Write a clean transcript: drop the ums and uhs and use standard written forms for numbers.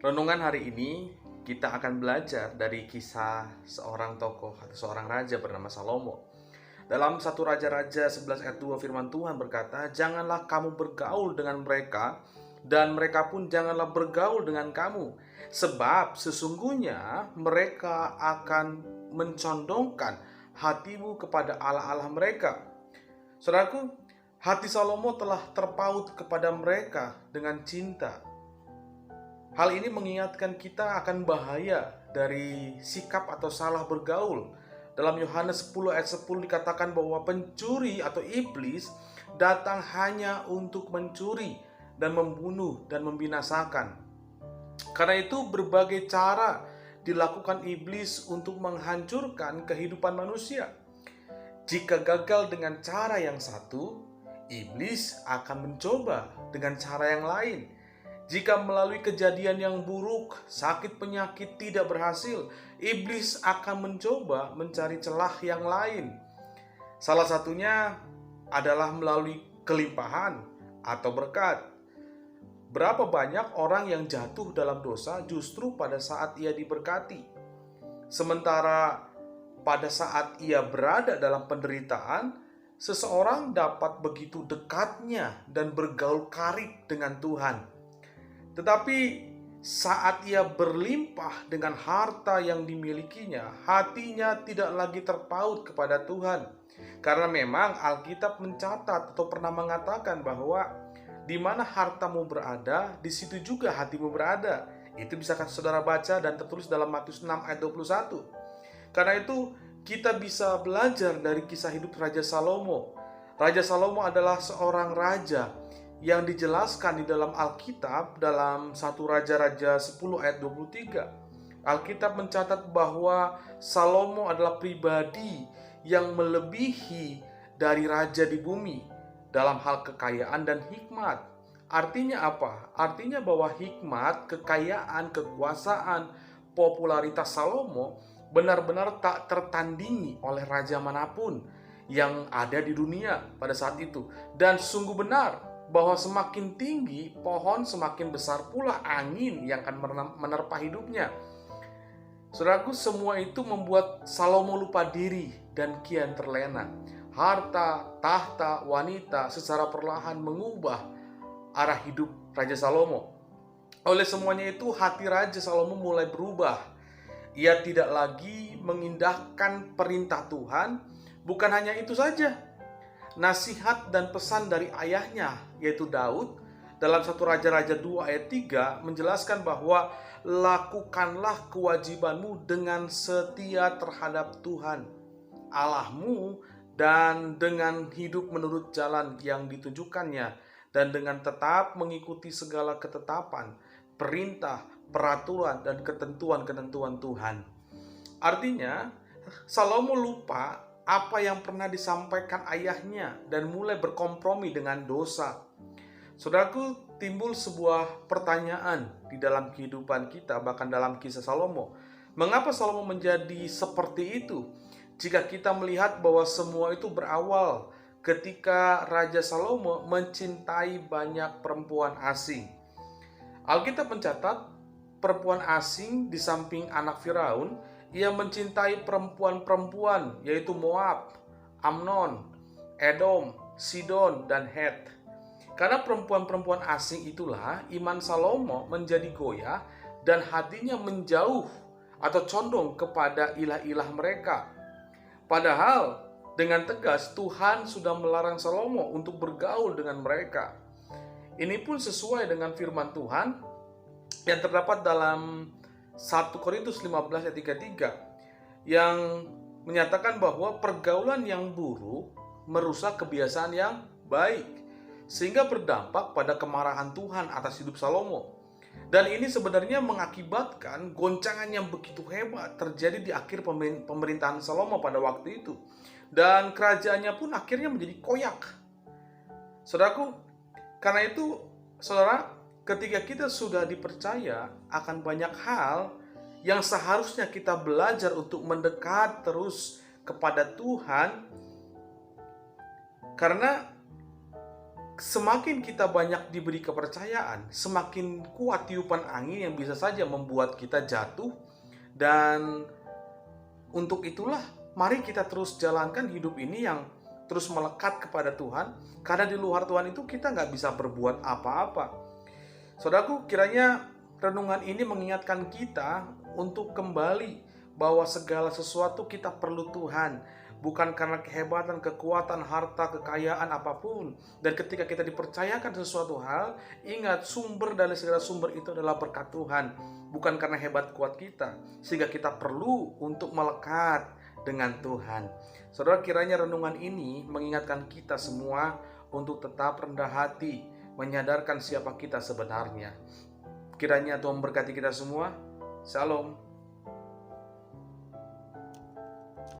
Renungan hari ini kita akan belajar dari kisah seorang tokoh atau seorang raja bernama Salomo. Dalam 1 Raja-Raja 11 ayat 2 firman Tuhan berkata, "Janganlah kamu bergaul dengan mereka, dan mereka pun janganlah bergaul dengan kamu, sebab sesungguhnya mereka akan mencondongkan hatimu kepada allah-allah mereka." Saudaraku, hati Salomo telah terpaut kepada mereka dengan cinta. Hal ini mengingatkan kita akan bahaya dari sikap atau salah bergaul. Dalam Yohanes 10 ayat 10 dikatakan bahwa pencuri atau iblis datang hanya untuk mencuri dan membunuh dan membinasakan. Karena itu berbagai cara dilakukan iblis untuk menghancurkan kehidupan manusia. Jika gagal dengan cara yang satu, iblis akan mencoba dengan cara yang lain. Jika melalui kejadian yang buruk, sakit penyakit tidak berhasil, iblis akan mencoba mencari celah yang lain. Salah satunya adalah melalui kelimpahan atau berkat. Berapa banyak orang yang jatuh dalam dosa justru pada saat ia diberkati. Sementara pada saat ia berada dalam penderitaan, seseorang dapat begitu dekatnya dan bergaul karib dengan Tuhan. Tetapi saat ia berlimpah dengan harta yang dimilikinya, hatinya tidak lagi terpaut kepada Tuhan. Karena memang Alkitab mencatat atau pernah mengatakan bahwa di mana hartamu berada, di situ juga hatimu berada. Itu bisa saudara baca dan tertulis dalam Matius 6 ayat 21. Karena itu kita bisa belajar dari kisah hidup Raja Salomo. Raja Salomo adalah seorang raja yang dijelaskan di dalam Alkitab dalam 1 Raja-Raja 10 ayat 23. Alkitab mencatat bahwa Salomo adalah pribadi yang melebihi dari raja di bumi dalam hal kekayaan dan hikmat. Artinya apa? Artinya bahwa hikmat, kekayaan, kekuasaan, popularitas Salomo benar-benar tak tertandingi oleh raja manapun yang ada di dunia pada saat itu. Dan sungguh benar bahwa semakin tinggi pohon, semakin besar pula angin yang akan menerpa hidupnya. Saudaraku, semua itu membuat Salomo lupa diri dan kian terlena. Harta, tahta, wanita secara perlahan mengubah arah hidup Raja Salomo. Oleh semuanya itu, hati Raja Salomo mulai berubah. Ia tidak lagi mengindahkan perintah Tuhan. Bukan hanya itu saja, nasihat dan pesan dari ayahnya yaitu Daud dalam 1 Raja-Raja 2 ayat 3 menjelaskan bahwa lakukanlah kewajibanmu dengan setia terhadap Tuhan Allahmu dan dengan hidup menurut jalan yang ditunjukkannya dan dengan tetap mengikuti segala ketetapan, perintah, peraturan dan ketentuan-ketentuan Tuhan. Artinya, Salomo lupa apa yang pernah disampaikan ayahnya dan mulai berkompromi dengan dosa. Saudaraku, timbul sebuah pertanyaan di dalam kehidupan kita, bahkan dalam kisah Salomo. Mengapa Salomo menjadi seperti itu? Jika kita melihat bahwa semua itu berawal ketika Raja Salomo mencintai banyak perempuan asing. Alkitab mencatat perempuan asing di samping anak Firaun, ia mencintai perempuan-perempuan yaitu Moab, Amnon, Edom, Sidon, dan Het. Karena perempuan-perempuan asing itulah iman Salomo menjadi goyah dan hatinya menjauh atau condong kepada ilah-ilah mereka. Padahal dengan tegas Tuhan sudah melarang Salomo untuk bergaul dengan mereka. Ini pun sesuai dengan firman Tuhan yang terdapat dalam 1 Korintus 15 ayat 33 yang menyatakan bahwa pergaulan yang buruk merusak kebiasaan yang baik sehingga berdampak pada kemarahan Tuhan atas hidup Salomo. Dan ini sebenarnya mengakibatkan goncangan yang begitu hebat terjadi di akhir pemerintahan Salomo pada waktu itu. Dan kerajaannya pun akhirnya menjadi koyak. Saudaraku, karena itu, saudara, ketika kita sudah dipercaya akan banyak hal yang seharusnya kita belajar untuk mendekat terus kepada Tuhan, karena Semakin kita banyak diberi kepercayaan, semakin kuat tiupan angin yang bisa saja membuat kita jatuh. Dan untuk itulah, mari kita terus jalankan hidup ini yang terus melekat kepada Tuhan. Karena di luar Tuhan itu kita nggak bisa berbuat apa-apa. Saudaraku, kiranya renungan ini mengingatkan kita untuk kembali bahwa segala sesuatu kita perlu Tuhan. Bukan karena kehebatan, kekuatan, harta, kekayaan apapun. Dan ketika kita dipercayakan sesuatu hal, ingat sumber dari segala sumber itu adalah berkat Tuhan. Bukan karena hebat kuat kita. Sehingga kita perlu untuk melekat dengan Tuhan. Saudara, kiranya renungan ini mengingatkan kita semua untuk tetap rendah hati, menyadarkan siapa kita sebenarnya. Kiranya Tuhan memberkati kita semua. Shalom.